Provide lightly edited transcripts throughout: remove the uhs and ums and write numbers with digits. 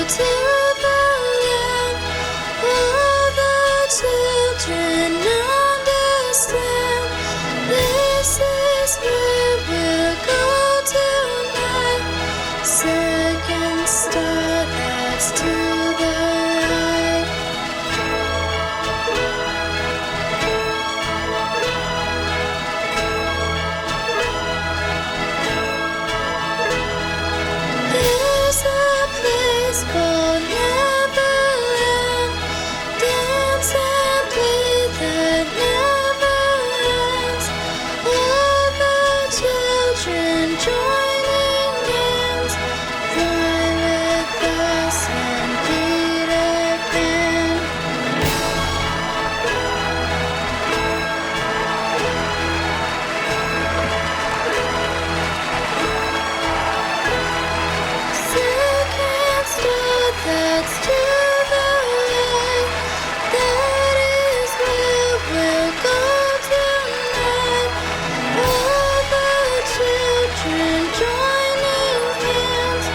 to the land. All the children understand. This is where we'll go tonight. Second star, that's to the right. There's a place called Neverland. Dance and play that never ends. All the children joining hands. Fly with us and Peter Pan. Second star, that's to the right. That is where we'll go tonight. All the children joining hands.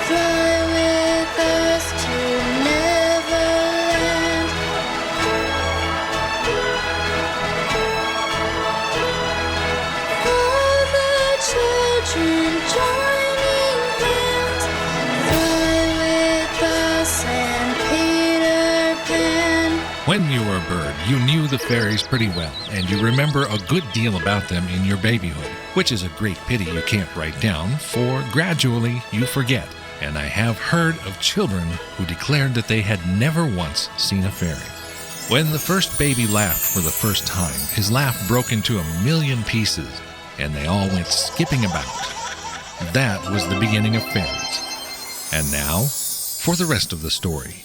Fly with us to Neverland. All the children joining hands. Fly with us and Peter Pan. When you were a bird, you knew the fairies pretty well, and you remember a good deal about them in your babyhood, which is a great pity you can't write down, for gradually you forget. And I have heard of children who declared that they had never once seen a fairy. When the first baby laughed for the first time, his laugh broke into 1,000,000 pieces, and they all went skipping about. That was the beginning of fairies. And now, for the rest of the story.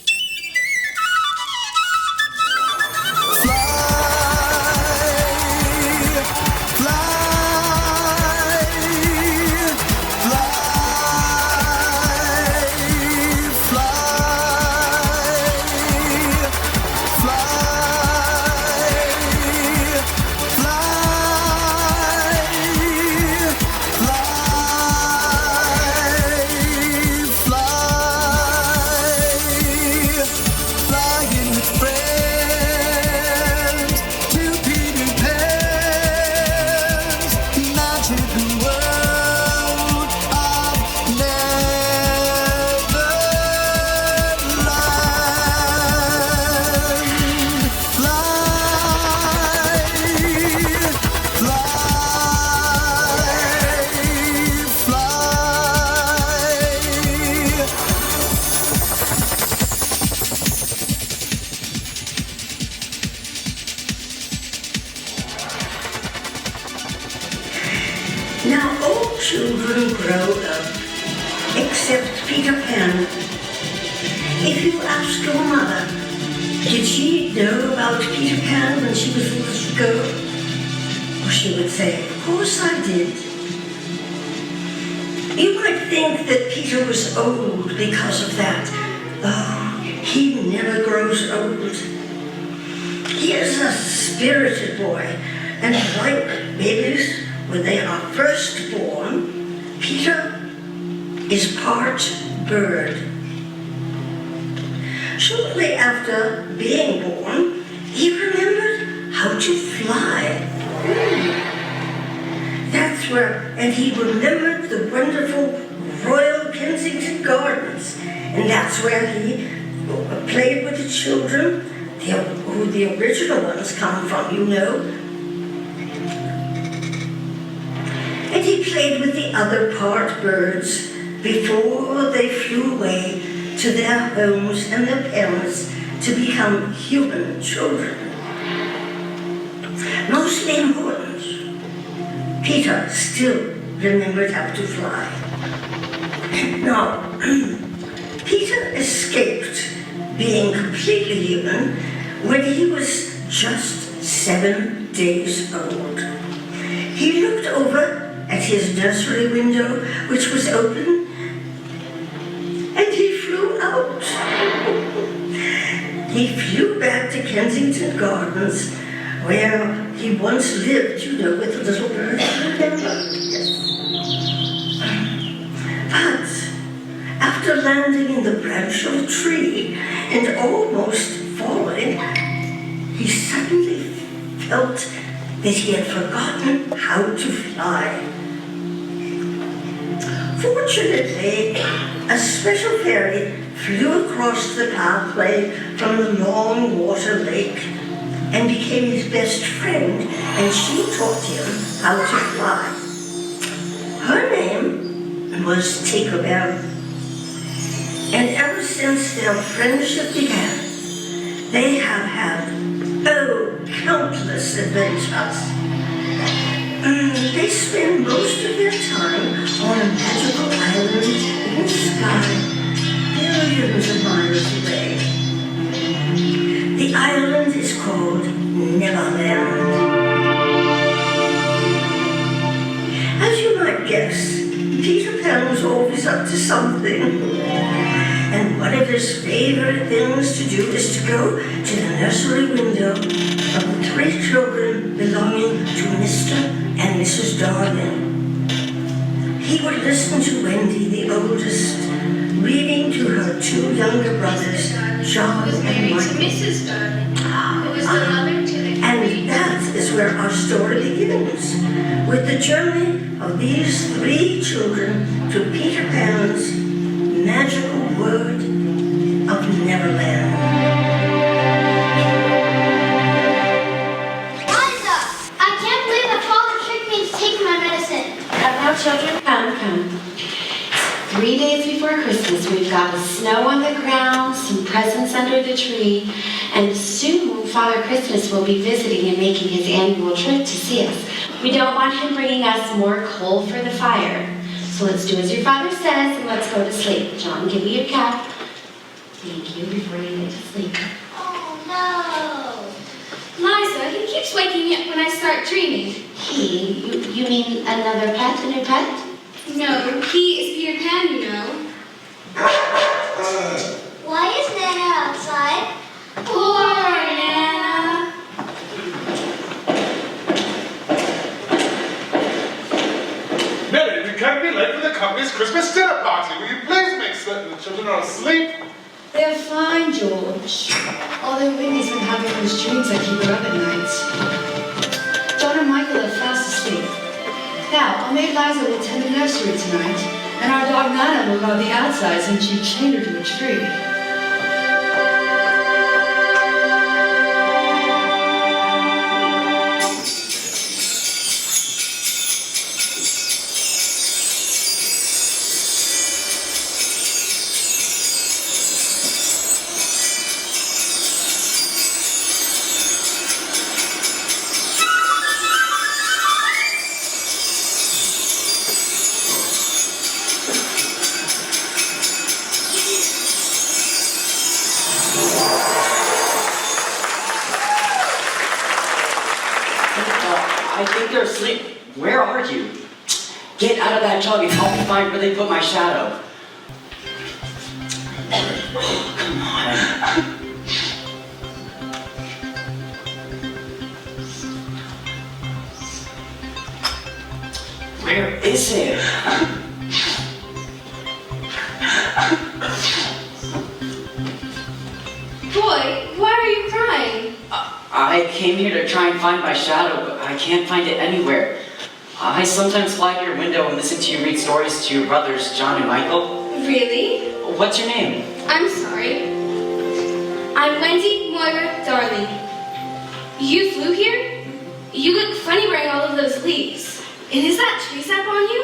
Now all children grow up, except Peter Pan. If you ask your mother, did she know about Peter Pan when she was a little girl? Well, she would say, of course I did. You might think that Peter was old because of that. Oh, he never grows old. He is a spirited boy, and like babies, when they are first born, Peter is part bird. Shortly after being born, he remembered how to fly. And he remembered the wonderful Royal Kensington Gardens, and that's where he played with the children, who the original ones come from, you know. And he played with the other part birds before they flew away to their homes and their parents to become human children. Mostly important, Peter still remembered how to fly. Now, Peter escaped being completely human when he was just 7 days old. He looked over at his nursery window, which was open, and he flew out. He flew back to Kensington Gardens, where he once lived, you know, with the little bird. Yes. But after after landing in the branch of a tree and almost falling, he suddenly felt that he had forgotten how to fly. Fortunately, a special fairy flew across the pathway from the long water lake and became his best friend, and she taught him how to fly. Her name was Tinkerbell, and ever since their friendship began, they have had, countless adventures. They spend most of their time on a magical island in the sky, billions of miles away. The island is called Neverland. As you might guess, Peter Pan was always up to something. And one of his favorite things to do is to go to the nursery window of the 3 children belonging to Mr. and Mrs. Darling. He would listen to Wendy, the oldest, reading to her 2 younger brothers, John and Michael. Mrs. Darling. Who was the mother to the And that is where our story begins, with the journey of these 3 children to Peter Pan's magical world of Neverland. Liza! I can't believe that Father tricked me into taking my medicine. Come now, children, come. 3 days before Christmas, we've got the snow on the ground, some presents under the tree, and soon Father Christmas will be visiting and making his annual trip to see us. We don't want him bringing us more coal for the fire. So let's do as your father says and let's go to sleep. John, give me your cap. Thank you, before you get to sleep. Oh, no. Liza, he keeps waking me up when I start dreaming. You mean another pet, a new pet? No, he is Peter Pan, you know. Why is Nana outside? Poor Nana. Mary, we can't be late for the company's Christmas dinner party. Will you please make certain the children are asleep? They're fine, George. Although Wendy's been having those dreams that keep her up at night. John and Michael are fast asleep. Now, our maid Liza will tend the nursery tonight, and our dog Nana will guard the outside since she chained her to a tree. I think they're asleep. Where are you? Get out of that jug and help me find where they put my shadow. Oh, come on. Where is it? Boy, why are you crying? I came here to try and find my shadow, but I can't find it anywhere. I sometimes fly to your window and listen to you read stories to your brothers, John and Michael. Really? What's your name? I'm sorry. I'm Wendy Moira Darling. You flew here? You look funny wearing all of those leaves. And is that tree sap on you?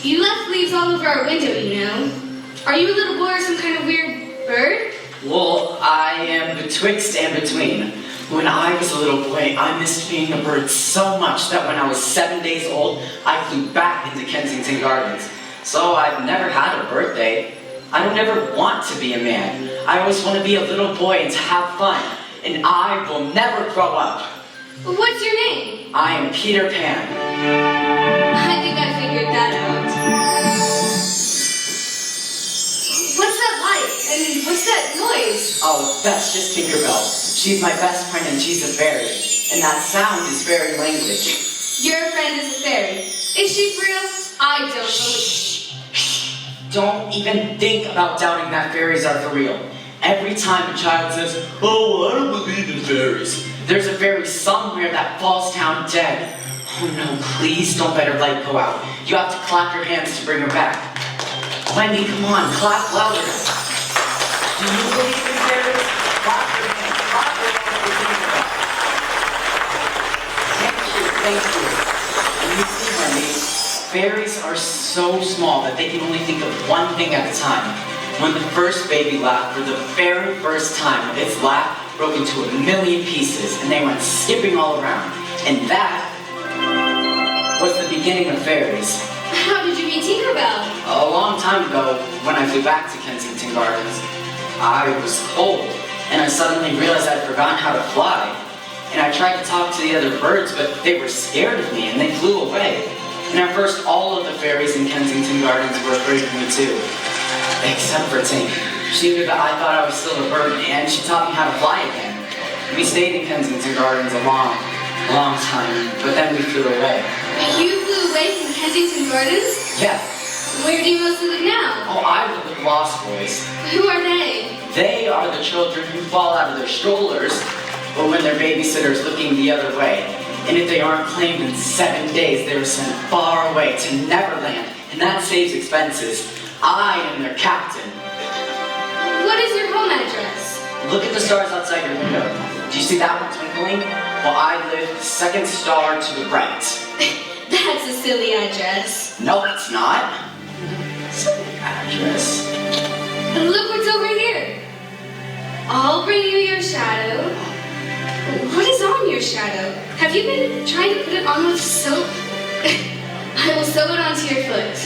You left leaves all over our window, you know. Are you a little boy or some kind of weird bird? Well, I am betwixt and between. When I was a little boy, I missed being a bird so much that when I was 7 days old, I flew back into Kensington Gardens. So I've never had a birthday. I don't ever want to be a man. I always want to be a little boy and to have fun. And I will never grow up. What's your name? I am Peter Pan. I think I figured that out. What's that light? And what's that noise? Oh, that's just Tinkerbell. She's my best friend and she's a fairy. And that sound is fairy language. Your friend is a fairy. Is she for real? I I don't believe. Don't even think about doubting that fairies are for real. Every time a child says, "Oh, I don't believe in fairies," there's a fairy somewhere that falls down dead. Oh no, please don't let her light go out. You have to clap your hands to bring her back. Wendy, come on, clap louder. Do you believe in fairies? Clap your hands. Clap your hands if you believe in them. Thank you. And you see, Wendy, fairies are so small that they can only think of one thing at a time. When the first baby laughed for the very first time, its laugh broke into 1,000,000 pieces and they went skipping all around. And that was the beginning of fairies. How did you meet Tinkerbell? A long time ago, when I flew back to Kensington Gardens, I was cold, and I suddenly realized I'd forgotten how to fly. And I tried to talk to the other birds, but they were scared of me, and they flew away. And at first, all of the fairies in Kensington Gardens were afraid of me too, except for Tink. She knew that I thought I was still a bird, and she taught me how to fly again. We stayed in Kensington Gardens a long time, but then we flew away. You flew away from Kensington Gardens? Yeah. Where do you mostly live now? Oh, I live with Lost Boys. Who are they? They are the children who fall out of their strollers, or when their babysitter's looking the other way. And if they aren't claimed in 7 days, they are sent far away to Neverland, and that saves expenses. I am their captain. What is your home address? Look at the stars outside your window. Do you see that one twinkling? Well, I live the second star to the right. That's a silly address. No, it's not. Silly address. Look what's over here. I'll bring you your shadow. What is on your shadow? Have you been trying to put it on with soap? I will sew it onto your foot.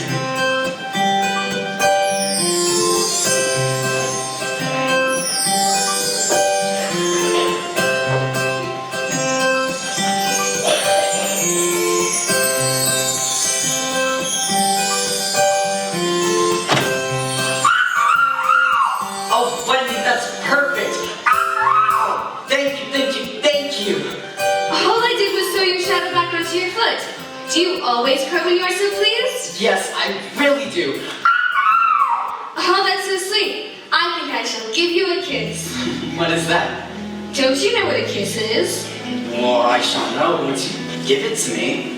Do you always crow when you are so pleased? Yes, I really do. Oh, that's so sweet. I think I shall give you a kiss. What is that? Don't you know what a kiss is? Well, I shall know once you give it to me.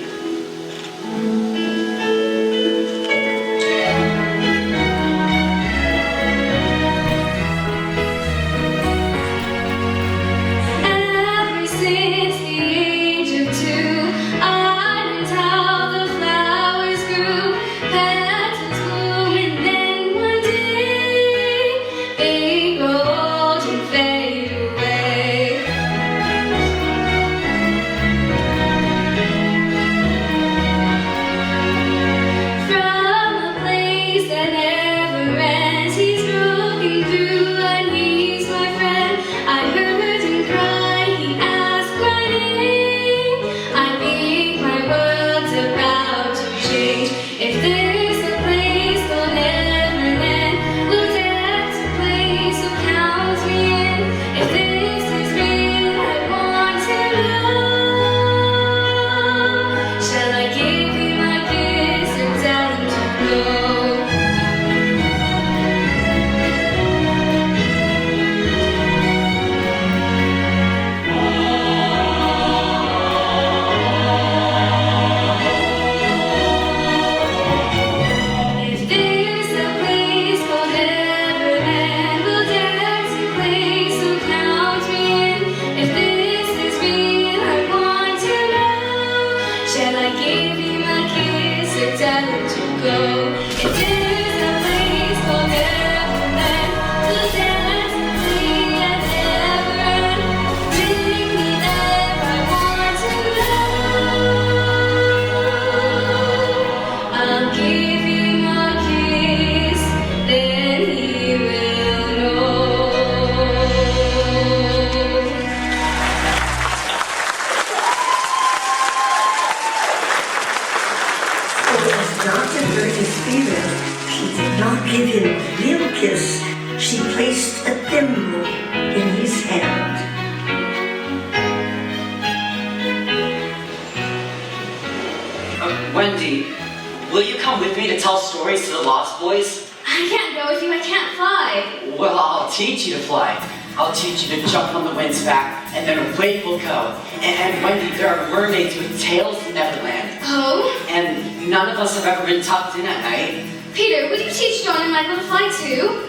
will you come with me to tell stories to the Lost Boys? I can't go with you. I can't fly. Well, I'll teach you to fly. I'll teach you to jump on the wind's back, and then away we'll go. And Wendy, there are mermaids with tails in Neverland. Oh? And none of us have ever been tucked in at night. Peter, would you teach John and Michael to fly too?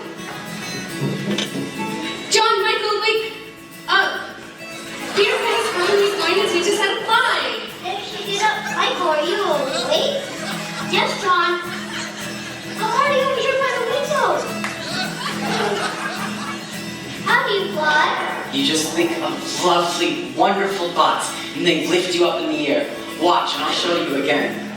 John, Michael, wake up! Peter Pan's home. He's going to teach us how to fly. There she get up. Michael, are you awake? Yes, John. How hard are you to by the window? How do you fly? You just think of lovely, wonderful thoughts, and they lift you up in the air. Watch, and I'll show you again.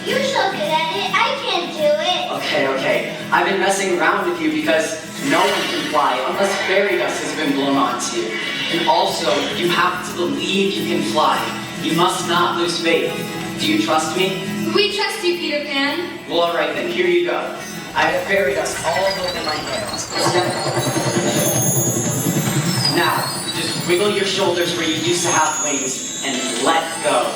You're so good at it. I can't do it. Okay. I've been messing around with you because no one can fly unless fairy dust has been blown onto you. And also, you have to believe you can fly. You must not lose faith. Do you trust me? We trust you, Peter Pan. Well, all right then. Here you go. I have fairy dust all over my hands. Now, just wiggle your shoulders where you used to have wings and let go.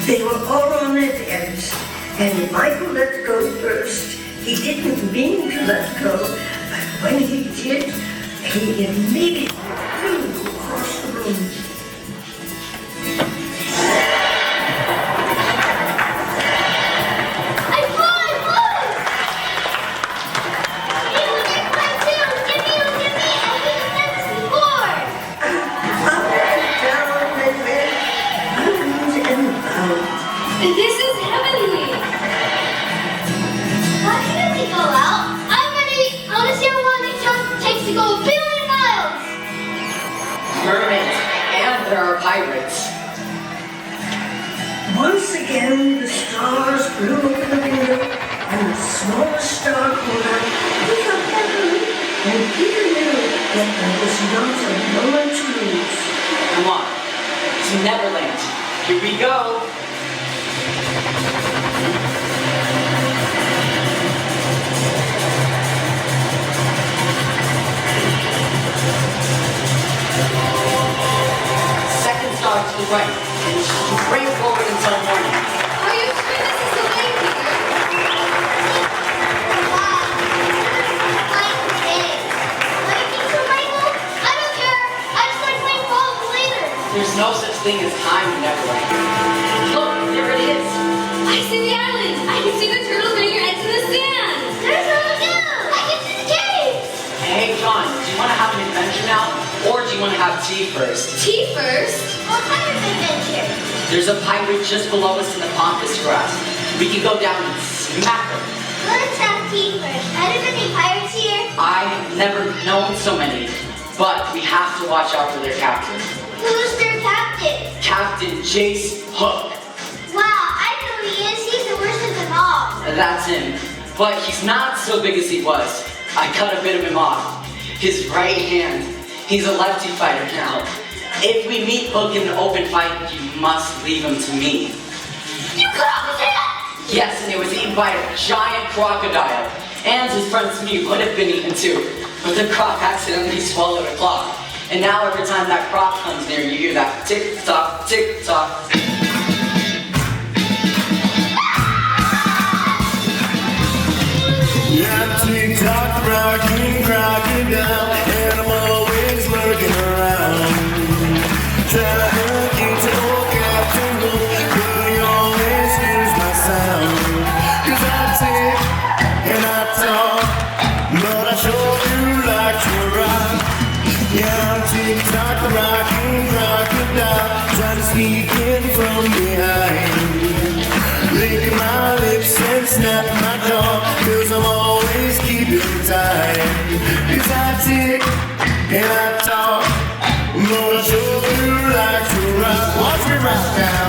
They were all on their beds, and Michael let go first. He didn't mean to let go, but when he did, he immediately flew across the room. This is heavenly. Why can't we go out? I'm ready. I want to see how long it takes to go 1 billion miles. Mermaids, and there are pirates. Once again, the stars blew open the window, and the smallest star called out, "Look up heaven!" And Peter knew that there was not a moment to lose. Come on, to Neverland. Here we go. Second star to the right, and straight forward until morning. Are you sure this is the way, Peter? Wow. Flying today. What do you think so, Michael? I don't care. I just like playing ball later. There's no such thing as time in Neverland. Look, there it is. I see the island. I can see the turtles getting your eggs in the sand. There's no lagoon. I can see the caves. Hey, John, do you want to have an adventure now, or do you want to have tea first? Tea first. What kind of adventure? There's a pirate just below us in the pampas grass. We can go down and smack him. Let's have tea first. Are there any pirates here? I've never known so many, but we have to watch out for their captain. Who's their captain? Captain Jace Hook. Wow, I know who he is. He's the worst of them all. That's him. But he's not so big as he was. I cut a bit of him off. His right hand. He's a lefty fighter now. If we meet Hook in an open fight, you must leave him to me. You cut off his head? Yes, and it was eaten by a giant crocodile. And his friend Smee would have been eaten too. But the croc accidentally swallowed a clock. And now every time that croc comes near, you hear that tick-tock, tick-tock. Yeah, tick-tock, rocking, crocodile, and I'm always lurking around. Try to hook you to old Captain Hook, but he always hears my sound. 'Cause I tick and I talk, but I sure do like to rock. Yeah, I'm tick-tock, rocking, crocodile, trying to sneak in from behind. Lick my lips and snap my jaw, 'cause I'm always keeping time. 'Cause I tick and I talk, but I sure do like to rock. Watch me rock now.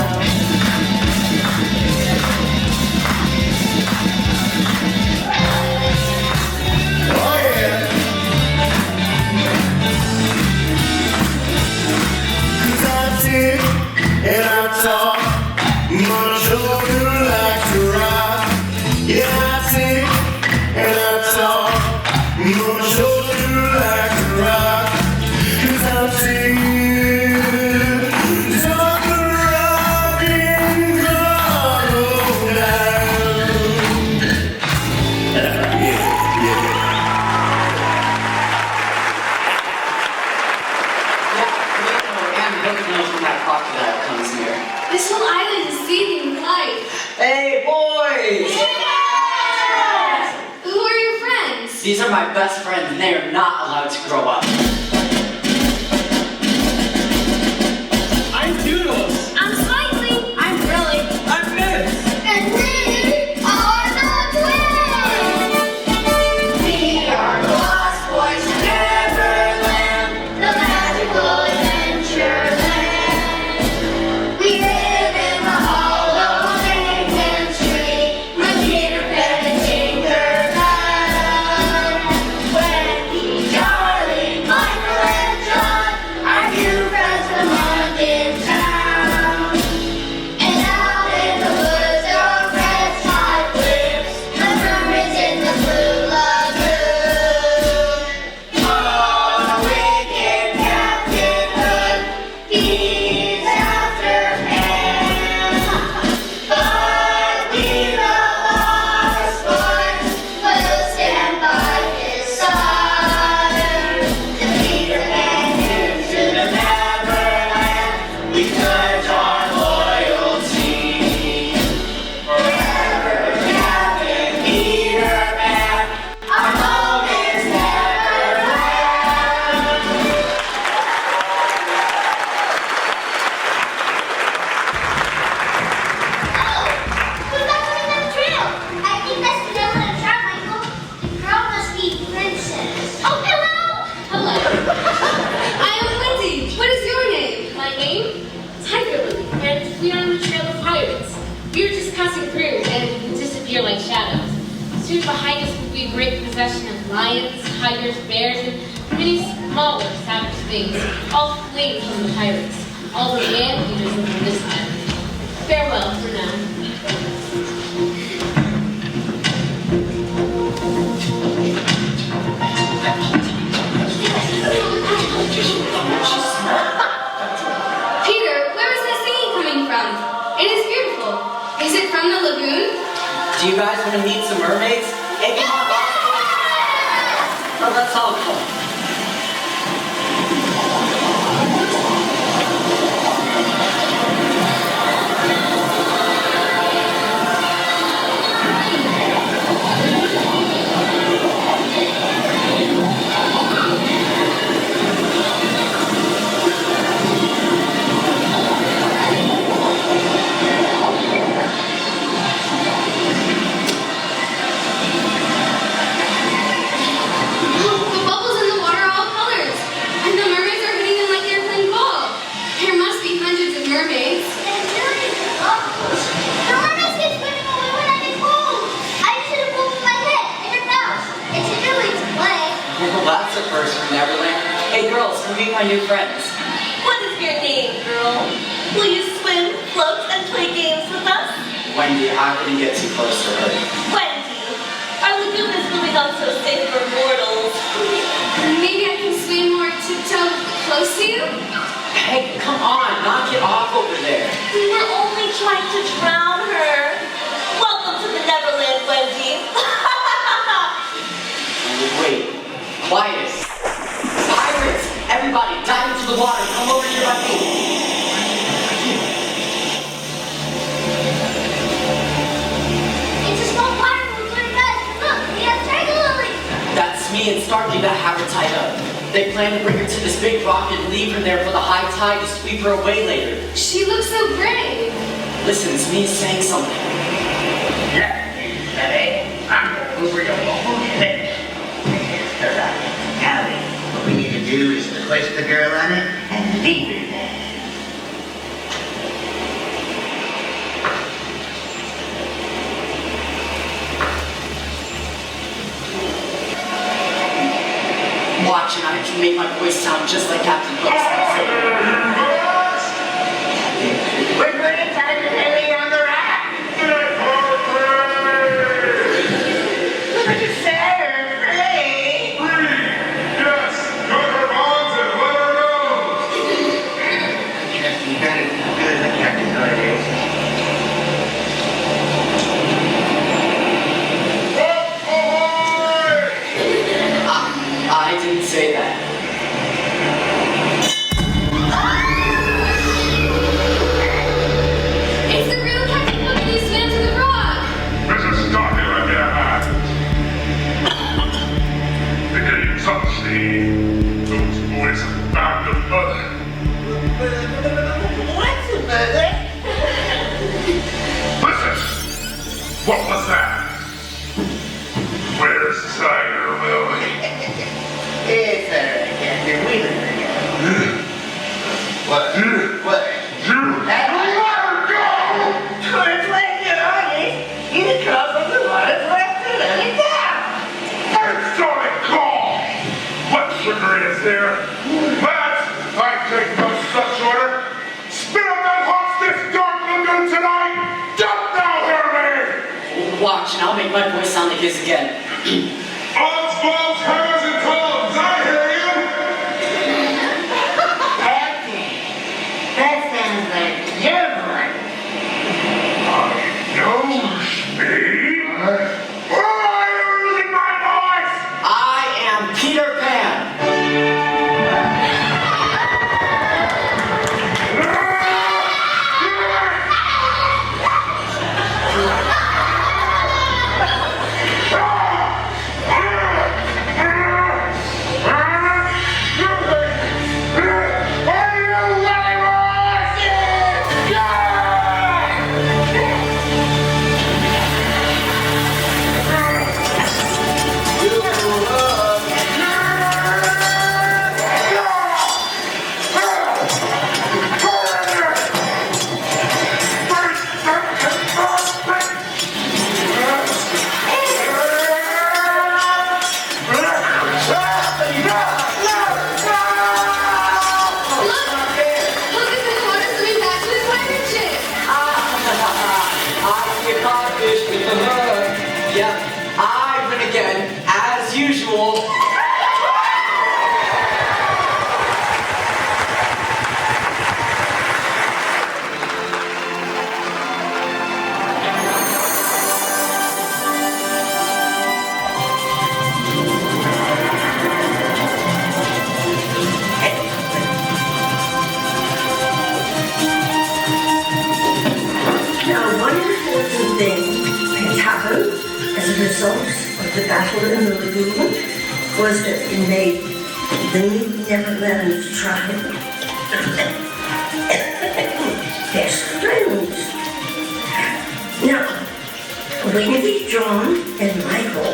Oh yeah. 'Cause I tick and I talk, but I sure do like to rock. Yeah, I tick and I talk, but I sure do like to rock. crocodile comes near. This whole island is seething with life. Hey, boys! Who are your friends? These are my best friends, and they are not allowed to grow up. I'm Doodles. I'm Slightly. I'm Really. I'm Miss. And we are the twins! We are the Lost Boys of Neverland, the magical adventure land. We live in the hollow Kensington tree, with Peter Pan and Tinkerbell. Wendy, Charlie, Michael, and John, our new friends from London town. And out in the woods of red tide whips, the mermaids in the blue lagoon. Oh, wicked Captain Hood, he's after Pan. But we the Lost Boys will stand by his side. To Peter Pan into the Neverland, we pledge our loyalty. Forever, Captain Peter Pan, our home is Neverland. Oh, who's that coming down the trail? I think that's the Neverland Trout, Michael. The girl must be Princess. Oh, hello! Hello. I am Wendy. What is your name? My name? Tiger Lily. And we are on the trail of pirates. We were just passing through and we disappear like shadows. Soon behind us will be great possession of lions, tigers, bears, and many smaller savage things, all fleeing from the pirates, all the man eaters of this island. Farewell for now. Peter, where is that singing coming from? It is beautiful. Is it from the lagoon? Do you guys want to meet some mermaids? Hey, come on, boss. Well, let's all go. The bubbles in the water are all colors, and the mermaids are hitting them like they're playing ball. There must be hundreds of mermaids. And millions of bubbles. The mermaids get swimming away when I get cold. I just hit a ball with my head and it bounced. It's a new way to play. Well, that's a first for Neverland. Hey, girls, come meet my new friends. What is your name, girl? Will you swim, float, and play games with us? Wendy, I wouldn't get too close to her. Wendy, our lagoon is really not so safe for mortals. Maybe I can swim or tiptoe close to you? Hey, come on, knock it off over there. We were only trying to drown her. Welcome to the Neverland, Wendy. Wait, quiet. Pirates! Everybody, dive into the water. Come over here by me. It's a small water balloon with us. Look, we have Tiger Lily. That's me and Starkey that have her tied up. They plan to bring her to this big rock and leave her there for the high tide to sweep her away later. She looks so brave. Listen, it's me saying something. What we need to do is twist the girl on it and leave her there. Watch and I can make my voice sound just like Captain Hook's. We're putting Tiger Lily on the rack. Look at Sarah, free. Yes, cut her bonds and let her go. Yes, you got it good like Captain Hook is. I didn't say that. Ah! What was that? Where's Tiger Lily? It's alright, Captain. We live together. What? What? You let her go! It's like you know, you come from the water's left and let it down. I saw it call! What trickery is there? Lads, I take no such order. Spit up that horse this dark lagoon tonight! Jump now, Hermes! Watch, and I'll make my voice sound like his again. Oswald, hammers and tongs, I hear you! Captain, that sounds like Neverland. Me? Who are you losing my voice? I am Peter Pan. Yep, I win again, as usual. Now, one important thing that happened as a result of the battle in the lagoon was that it made the new Neverland tribe best friends. Now, Wendy, John, and Michael,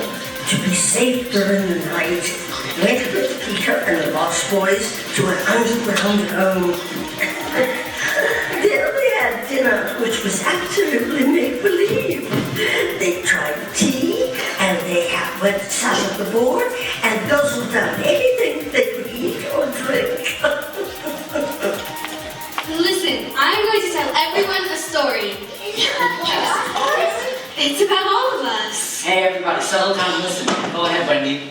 to be safe during the night, went with Peter and the Lost Boys to an underground home. There they had dinner, which was absolutely make-believe. They tried tea, and they went sat at the board and guzzled down anything they could eat or drink. Listen, I'm going to tell everyone a story. It's about all of us. Hey everybody, settle down and listen. Go ahead, Wendy.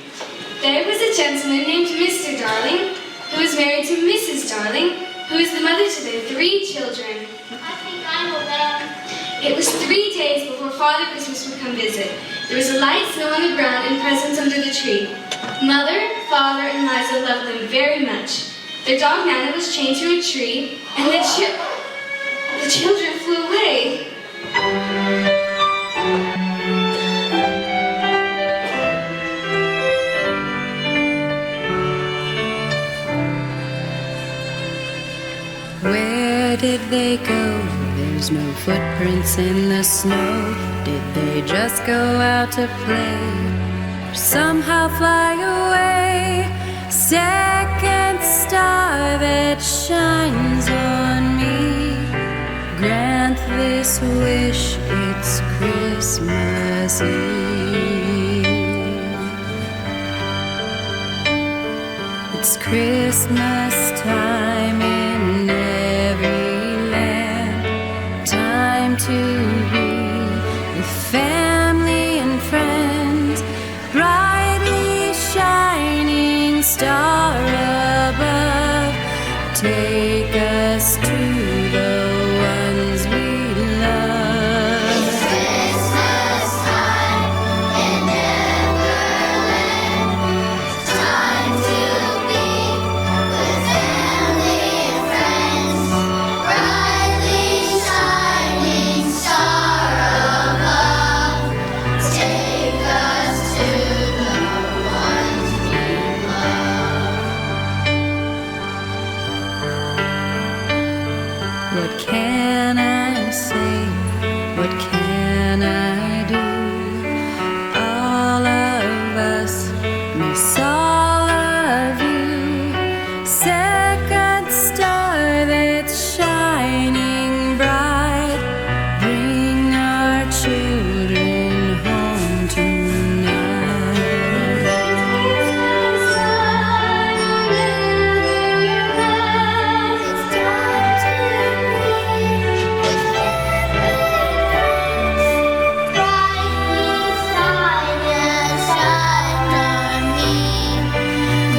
There was a gentleman named Mr. Darling, who was married to Mrs. Darling, who is the mother to their 3 children. I think I know them. It was 3 days before Father Christmas would come visit. There was a light snow on the ground and presents under the tree. Mother, Father, and Liza loved them very much. Their dog Nana was chained to a tree, and the children flew away. Where did they go? There's no footprints in the snow. Did they just go out to play? Or somehow fly away? Second star that shines on me, grant this wish, it's Christmas Eve. It's Christmas time in every land, time to be with family and friends, brightly shining star above, take us to the ones we love. It's Christmas time in Neverland. Time to be with family and friends. Brightly shining star above. Take us to the ones we love. What can I say? What can I do? Second star that's shining bright, bring our children home tonight.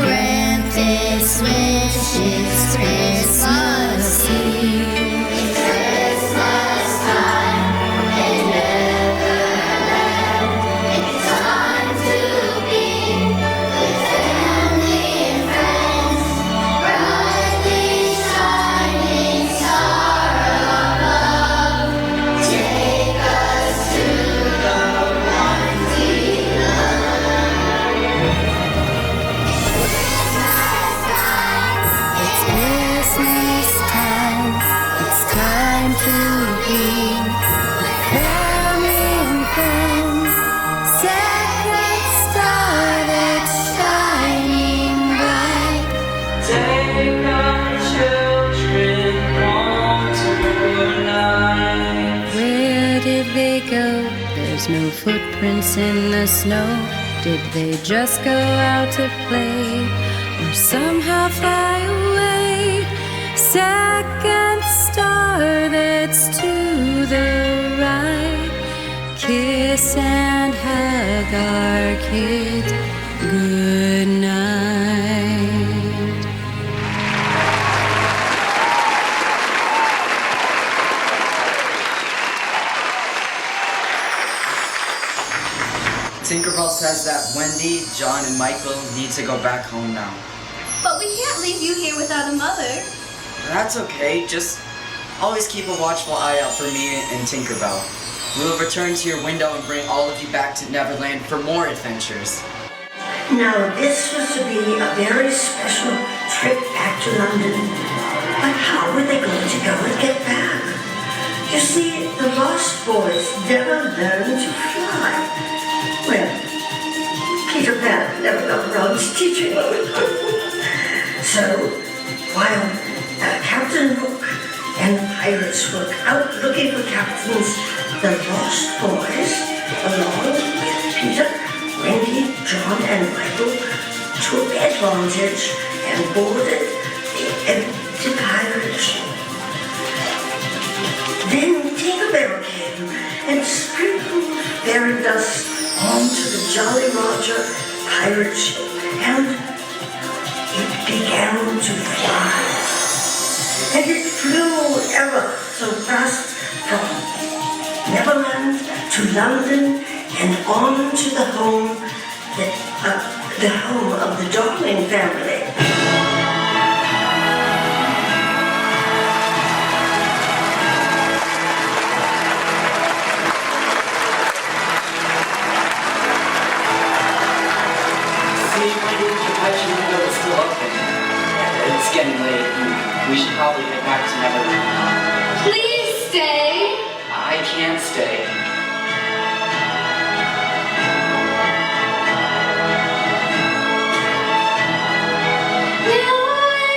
Grant this wish, it's Christmas Eve. Christmas time in Neverland. It's time to be with family and friends. Brightly shining star above, take us to the one we It's Christmas time, it's time to be with family and friends. Second star that's shining bright. Take our children home tonight. Where did they go? There's no footprints in the snow. Did they just go out to play or somehow fly away? Second star that's to the right. Kiss and hug our kids good night. Tinkerbell says that Wendy, John, and Michael need to go back home now. But we can't leave you here without a mother. That's okay, just always keep a watchful eye out for me and Tinkerbell. We will return to your window and bring all of you back to Neverland for more adventures. Now, this was to be a very special trip back to London. But how were they going to go and get back? You see, the Lost Boys never learned to fly. Well, Peter Pan never got around to teaching them. So, while Captain Hook and the pirates were out looking for captains, the Lost Boys, along with Peter, Wendy, John, and Michael, took advantage and boarded the empty pirate ship. Then Tinkerbell came and sprinkled fairy dust onto the Jolly Roger pirate ship, and it began to fly. And it flew ever so fast from Neverland to London and on to the home of the Darling family. It's getting late. We should probably get back to Neverland. Please stay. I can't stay. Now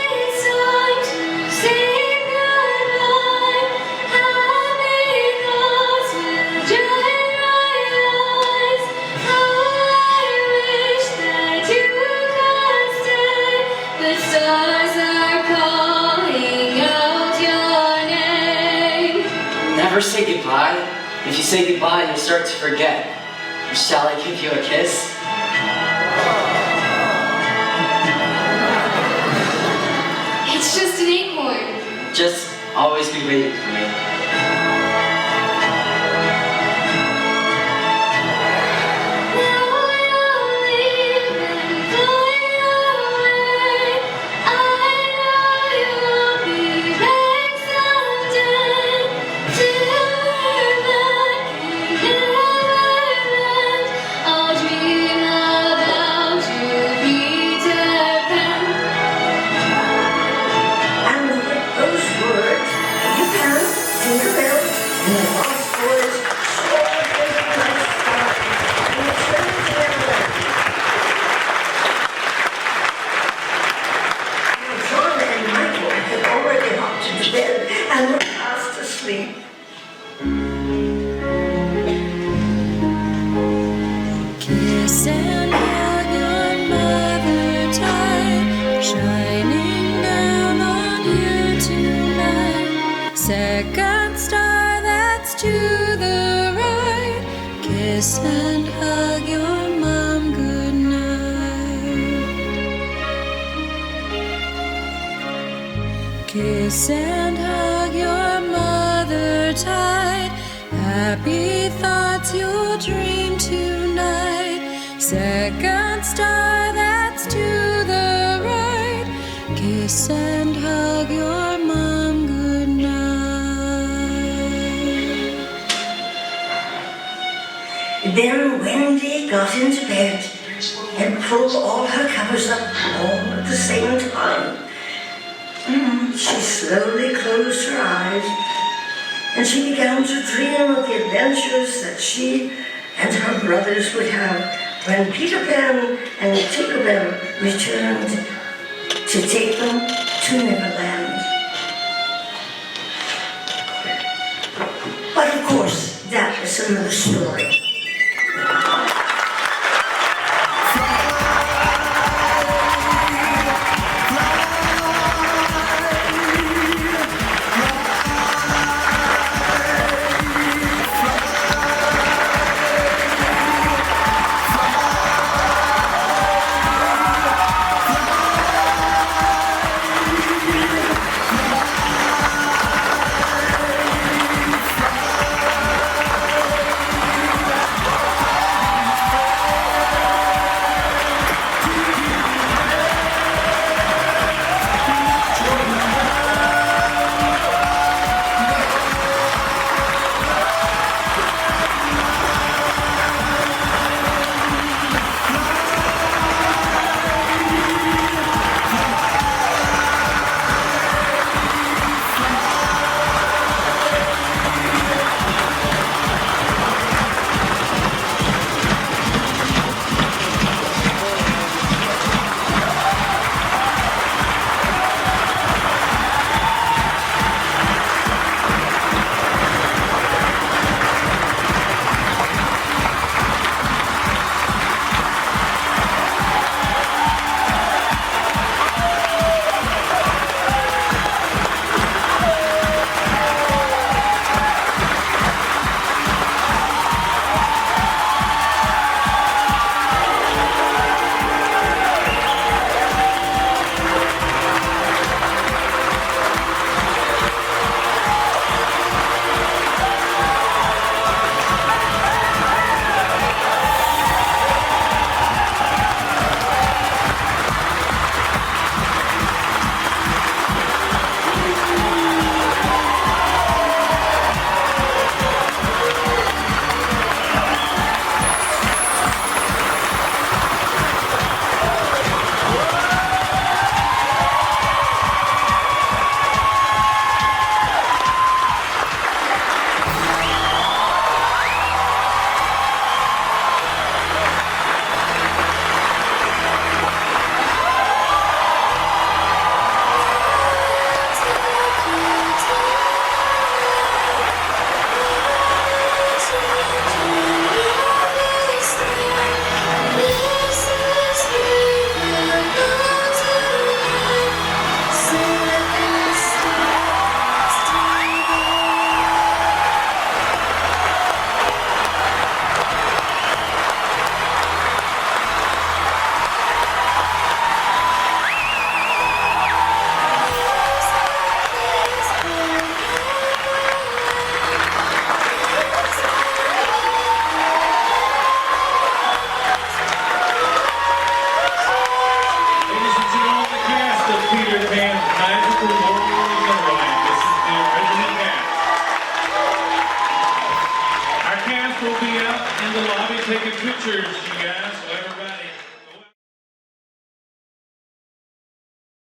it's time to say goodbye. Happy thoughts will join my eyes. How I wish that you could stay. The stars are calling out your name. Never say goodbye. If you say goodbye, you'll start to forget. Shall I give you a kiss? It's just an acorn. Just always be waiting for me. Now you'll leave and fly away. I know you'll be back someday. Till we're back in Neverland, I'll dream about you, Peter Pan. And with those words, you can second star that's to the right. Kiss and hug your mom goodnight. Kiss and hug your mother tight. Happy thoughts you'll dream tonight. Second star that's to the right. Kiss and hug your mom goodnight. Then Wendy got into bed and pulled all her covers up all at the same time. She slowly closed her eyes and she began to dream of the adventures that she and her brothers would have when Peter Pan and Tinkerbell returned to take them to Neverland. But of course, that is another story. Will be out in the lobby taking pictures.